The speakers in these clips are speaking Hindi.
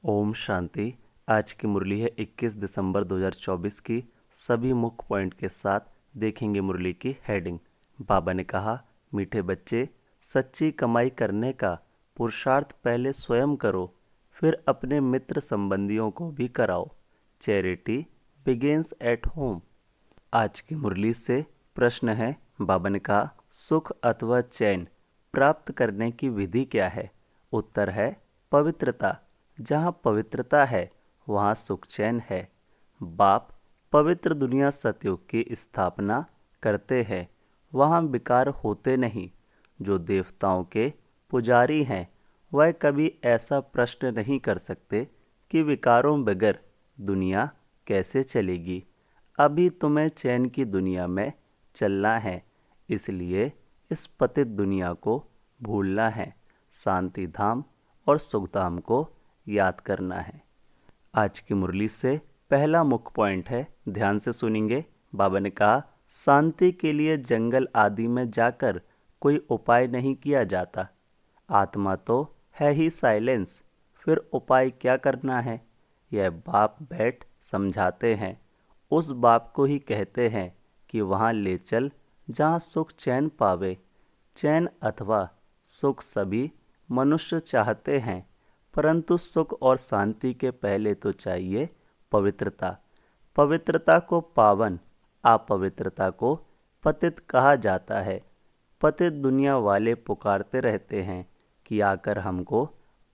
ओम शांति। आज की मुरली है 21 दिसंबर 2024 की। सभी मुख्य पॉइंट के साथ देखेंगे मुरली की हेडिंग। बाबा ने कहा, मीठे बच्चे, सच्ची कमाई करने का पुरुषार्थ पहले स्वयं करो, फिर अपने मित्र संबंधियों को भी कराओ। Charity begins at home. आज की मुरली से प्रश्न है, बाबा ने कहा, सुख अथवा चैन प्राप्त करने की विधि क्या है? उत्तर है पवित्रता। जहाँ पवित्रता है वहाँ सुख चैन है। बाप पवित्र दुनिया सतयुग की स्थापना करते हैं, वहाँ विकार होते नहीं। जो देवताओं के पुजारी हैं वह कभी ऐसा प्रश्न नहीं कर सकते कि विकारों बगैर दुनिया कैसे चलेगी। अभी तुम्हें चैन की दुनिया में चलना है, इसलिए इस पतित दुनिया को भूलना है, शांति धाम और सुख धाम को याद करना है। आज की मुरली से पहला मुख्य पॉइंट है, ध्यान से सुनेंगे। बाबा ने कहा, शांति के लिए जंगल आदि में जाकर कोई उपाय नहीं किया जाता। आत्मा तो है ही साइलेंस, फिर उपाय क्या करना है? यह बाप बैठ समझाते हैं। उस बाप को ही कहते हैं कि वहाँ ले चल जहाँ सुख चैन पावे। चैन अथवा सुख सभी मनुष्य चाहते हैं, परंतु सुख और शांति के पहले तो चाहिए पवित्रता। पवित्रता को पावन, अपवित्रता को पतित कहा जाता है। पतित दुनिया वाले पुकारते रहते हैं कि आकर हमको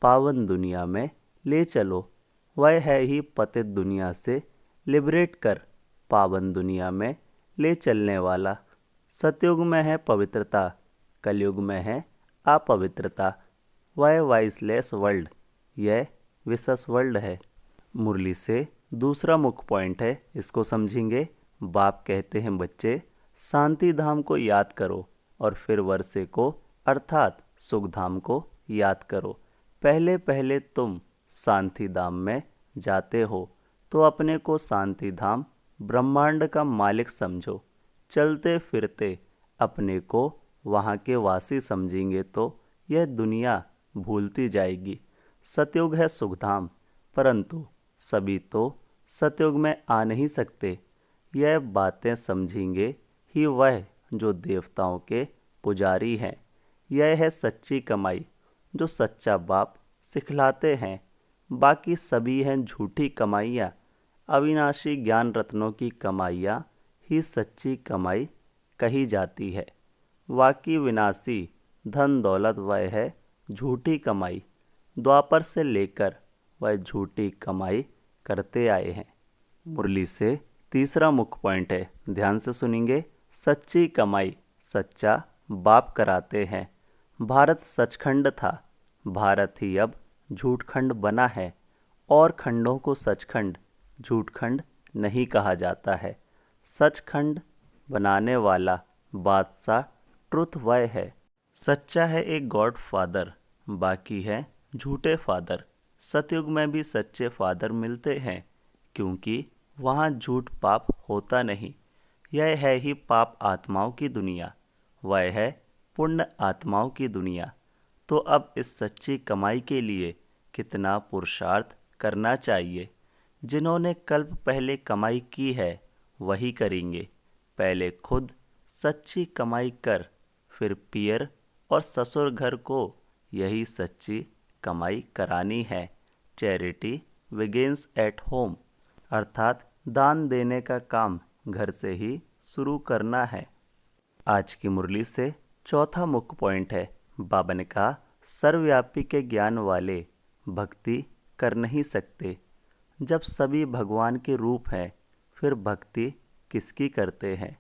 पावन दुनिया में ले चलो। वह है ही पतित दुनिया से लिबरेट कर पावन दुनिया में ले चलने वाला। सतयुग में है पवित्रता, कलयुग में है अपवित्रता। वह वाइसलेस वर्ल्ड, यह विशेष वर्ल्ड है। मुरली से दूसरा मुख्य पॉइंट है, इसको समझेंगे। बाप कहते हैं, बच्चे शांति धाम को याद करो और फिर वर्षे को अर्थात सुख धाम को याद करो। पहले पहले तुम शांति धाम में जाते हो तो अपने को शांति धाम ब्रह्मांड का मालिक समझो। चलते फिरते अपने को वहाँ के वासी समझेंगे तो यह दुनिया भूलती जाएगी। सतयुग है सुखधाम, परंतु सभी तो सतयुग में आ नहीं सकते। यह बातें समझेंगे ही वह जो देवताओं के पुजारी हैं। यह है सच्ची कमाई जो सच्चा बाप सिखलाते हैं। बाकी सभी हैं झूठी कमाइयाँ। अविनाशी ज्ञान रत्नों की कमाइयाँ ही सच्ची कमाई कही जाती है। बाकी विनाशी धन दौलत वह है झूठी कमाई। द्वापर से लेकर वह झूठी कमाई करते आए हैं। मुरली से तीसरा मुख्य पॉइंट है, ध्यान से सुनेंगे। सच्ची कमाई सच्चा बाप कराते हैं। भारत सचखंड था, भारत ही अब झूठखंड बना है। और खंडों को सचखंड झूठखंड नहीं कहा जाता है। सचखंड बनाने वाला बादशाह ट्रुथ वह है। सच्चा है एक गॉड फादर, बाकी है झूठे फादर। सतयुग में भी सच्चे फादर मिलते हैं, क्योंकि वहाँ झूठ पाप होता नहीं। यह है ही पाप आत्माओं की दुनिया, वह है पुण्य आत्माओं की दुनिया। तो अब इस सच्ची कमाई के लिए कितना पुरुषार्थ करना चाहिए। जिन्होंने कल्प पहले कमाई की है वही करेंगे। पहले खुद सच्ची कमाई कर, फिर पियर और ससुर घर को यही सच्ची कमाई करानी है। चैरिटी बिगिंस एट होम, अर्थात दान देने का काम घर से ही शुरू करना है। आज की मुरली से चौथा मुख्य पॉइंट है, बाबा ने कहा, सर्वव्यापी के ज्ञान वाले भक्ति कर नहीं सकते। जब सभी भगवान के रूप हैं, फिर भक्ति किसकी करते हैं?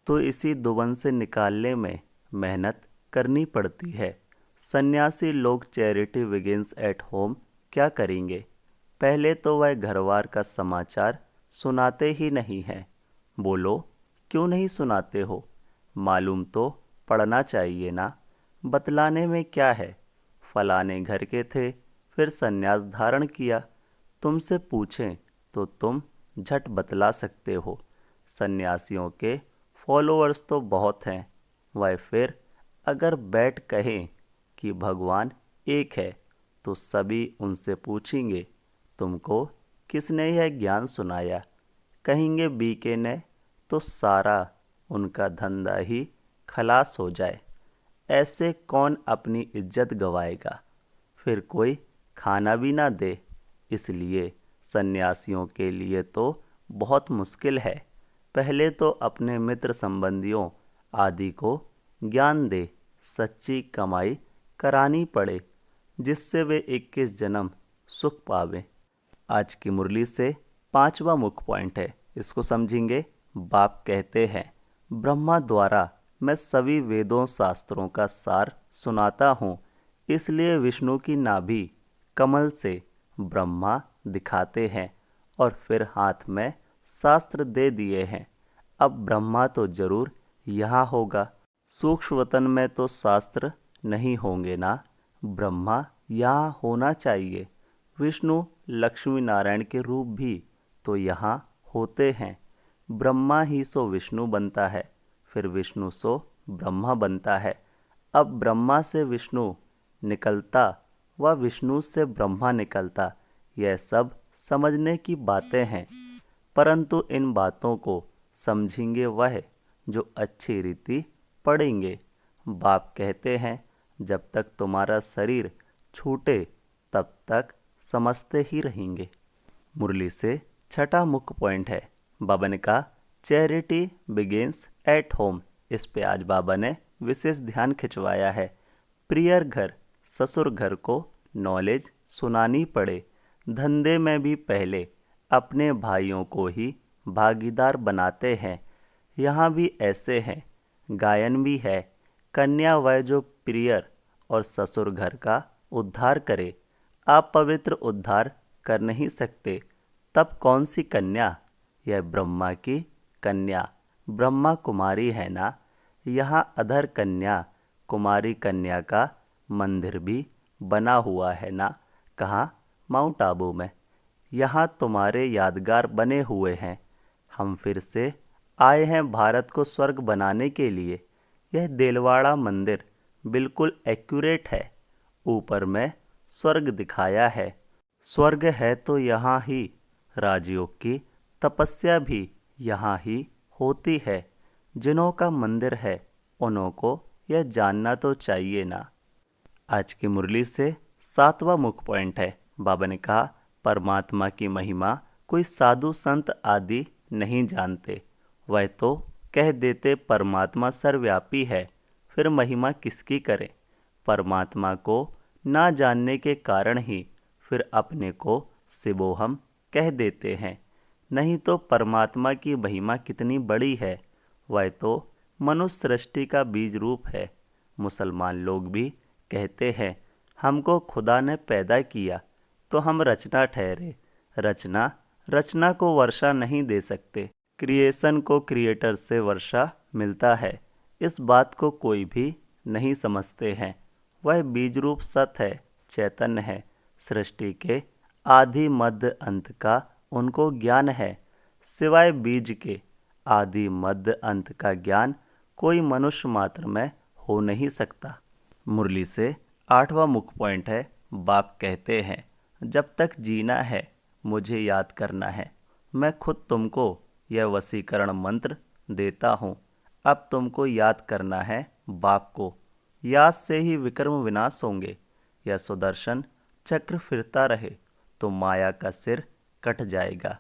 तो इसी दुबन से निकालने में मेहनत करनी पड़ती है। सन्यासी लोग चैरिटी बिगिंस एट होम क्या करेंगे? पहले तो वह घरवार का समाचार सुनाते ही नहीं हैं। बोलो, क्यों नहीं सुनाते हो? मालूम तो पढ़ना चाहिए ना। बतलाने में क्या है? फलाने घर के थे, फिर सन्यास धारण किया। तुमसे पूछें तो तुम झट बतला सकते हो। सन्यासियों के फॉलोअर्स तो बहुत हैं। वह फिर अगर बैठ कहें कि भगवान एक है तो सभी उनसे पूछेंगे, तुमको किसने यह ज्ञान सुनाया? कहेंगे बीके ने, तो सारा उनका धंधा ही खलास हो जाए। ऐसे कौन अपनी इज्जत गवाएगा? फिर कोई खाना भी ना दे। इसलिए सन्यासियों के लिए तो बहुत मुश्किल है। पहले तो अपने मित्र संबंधियों आदि को ज्ञान दे, सच्ची कमाई करानी पड़े, जिससे वे 21 जन्म सुख पावे। आज की मुरली से 5वां मुख्य पॉइंट है, इसको समझेंगे। बाप कहते हैं, ब्रह्मा द्वारा मैं सभी वेदों शास्त्रों का सार सुनाता हूँ, इसलिए विष्णु की नाभि कमल से ब्रह्मा दिखाते हैं और फिर हाथ में शास्त्र दे दिए हैं। अब ब्रह्मा तो जरूर यहाँ होगा, सूक्ष्म वतन में तो शास्त्र नहीं होंगे ना। ब्रह्मा यहाँ होना चाहिए। विष्णु लक्ष्मी नारायण के रूप भी तो यहाँ होते हैं। ब्रह्मा ही सो विष्णु बनता है, फिर विष्णु सो ब्रह्मा बनता है। अब ब्रह्मा से विष्णु निकलता व विष्णु से ब्रह्मा निकलता, यह सब समझने की बातें हैं। परंतु इन बातों को समझेंगे वह जो अच्छी रीति पढ़ेंगे। बाप कहते हैं, जब तक तुम्हारा शरीर छूटे तब तक समझते ही रहेंगे। मुरली से 6ठा मुख्य पॉइंट है। बाबा ने कहा, चैरिटी बिगिंस एट होम। इस पे आज बाबा ने विशेष ध्यान खिंचवाया है। प्रियर घर ससुर घर को नॉलेज सुनानी पड़े। धंधे में भी पहले अपने भाइयों को ही भागीदार बनाते हैं। यहाँ भी ऐसे हैं। गायन भी है, कन्या वह जो प्रियर और ससुर घर का उद्धार करे। आप पवित्र उद्धार कर नहीं सकते, तब कौन सी कन्या? यह ब्रह्मा की कन्या ब्रह्मा कुमारी है ना। यहाँ अधर कन्या कुमारी कन्या का मंदिर भी बना हुआ है ना। कहाँ? माउंट आबू में। यहाँ तुम्हारे यादगार बने हुए हैं। हम फिर से आए हैं भारत को स्वर्ग बनाने के लिए। यह देलवाड़ा मंदिर बिल्कुल एक्यूरेट है। ऊपर में स्वर्ग दिखाया है। स्वर्ग है तो यहाँ ही राजयोग की तपस्या भी यहाँ ही होती है। जिन्हों का मंदिर है उन्हों को यह जानना तो चाहिए ना। आज की मुरली से 7वां मुख्य पॉइंट है। बाबा ने कहा, परमात्मा की महिमा कोई साधु संत आदि नहीं जानते। वह तो कह देते परमात्मा सर्वव्यापी है, फिर महिमा किसकी करें? परमात्मा को ना जानने के कारण ही फिर अपने को शिवोहम कह देते हैं। नहीं तो परमात्मा की महिमा कितनी बड़ी है। वह तो मनुष्य सृष्टि का बीज रूप है। मुसलमान लोग भी कहते हैं, हमको खुदा ने पैदा किया तो हम रचना ठहरे। रचना को वर्षा नहीं दे सकते। क्रिएशन को क्रिएटर से वर्षा मिलता है। इस बात को कोई भी नहीं समझते हैं। वह बीज रूप सत्य है, चैतन्य है। सृष्टि के आदि मध्य अंत का उनको ज्ञान है। सिवाय बीज के आदि मध्य अंत का ज्ञान कोई मनुष्य मात्र में हो नहीं सकता। मुरली से 8वां मुख्य पॉइंट है। बाप कहते हैं, जब तक जीना है मुझे याद करना है। मैं खुद तुमको यह वशीकरण मंत्र देता हूँ। अब तुमको याद करना है बाप को। याद से ही विक्रम विनाश होंगे। यह सुदर्शन चक्र फिरता रहे तो माया का सिर कट जाएगा।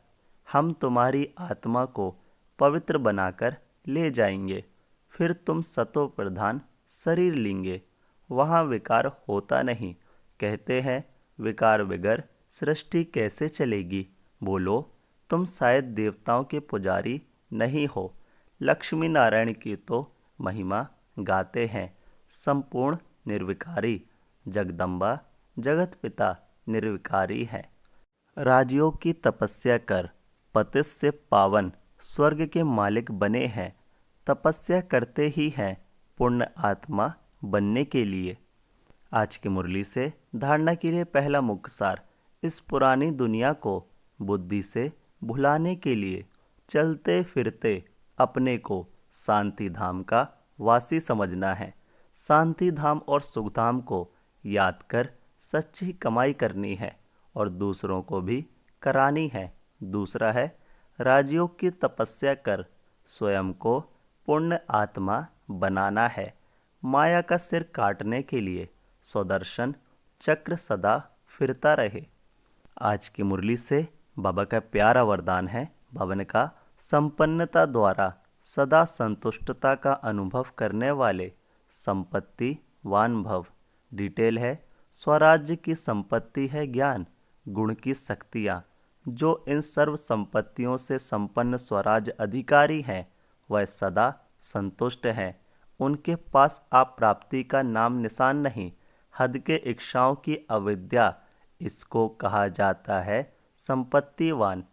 हम तुम्हारी आत्मा को पवित्र बनाकर ले जाएंगे। फिर तुम सतो प्रधान शरीर लेंगे। वहाँ विकार होता नहीं। कहते हैं, विकार बगैर सृष्टि कैसे चलेगी? बोलो, तुम शायद देवताओं के पुजारी नहीं हो। लक्ष्मी नारायण की तो महिमा गाते हैं। संपूर्ण निर्विकारी जगदम्बा जगत पिता निर्विकारी है। राजयोग की तपस्या कर पतित से पावन स्वर्ग के मालिक बने हैं। तपस्या करते ही हैं पूर्ण आत्मा बनने के लिए। आज की मुरली से धारणा के लिए पहला मुख्य सार, इस पुरानी दुनिया को बुद्धि से भुलाने के लिए चलते फिरते अपने को शांति धाम का वासी समझना है। शांति धाम और सुख धाम को याद कर सच्ची कमाई करनी है। और दूसरों को भी करानी है। दूसरा है राजयोग की तपस्या कर स्वयं को पूर्ण आत्मा बनाना है। माया का सिर काटने के लिए स्वदर्शन चक्र सदा फिरता रहे। आज की मुरली से बाबा का प्यारा वरदान है। बाबा ने कहा, संपन्नता द्वारा सदा संतुष्टता का अनुभव करने वाले संपत्तिवान भव। डिटेल है, स्वराज्य की संपत्ति है ज्ञान, गुण की शक्तियाँ। जो इन सर्व संपत्तियों से संपन्न स्वराज अधिकारी हैं वह सदा संतुष्ट हैं। उनके पास आप प्राप्ति का नाम निशान नहीं, हद के इच्छाओं की अविद्या, इसको कहा जाता है संपत्तिवान।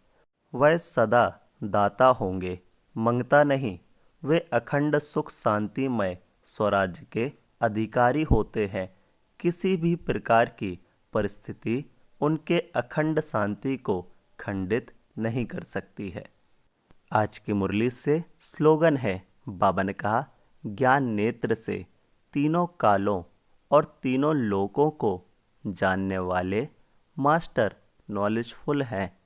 वह सदा दाता होंगे, मंगता नहीं। वे अखंड सुख शांतिमय स्वराज्य के अधिकारी होते हैं। किसी भी प्रकार की परिस्थिति उनके अखंड शांति को खंडित नहीं कर सकती है। आज की मुरली से स्लोगन है, बाबा ने कहा, ज्ञान नेत्र से तीनों कालों और तीनों लोकों को जानने वाले मास्टर नॉलेजफुल हैं।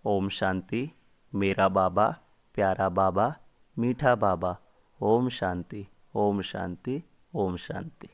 ओम शांति। मेरा बाबा, प्यारा बाबा, मीठा बाबा। ओम शांति, ओम शांति, ओम शांति।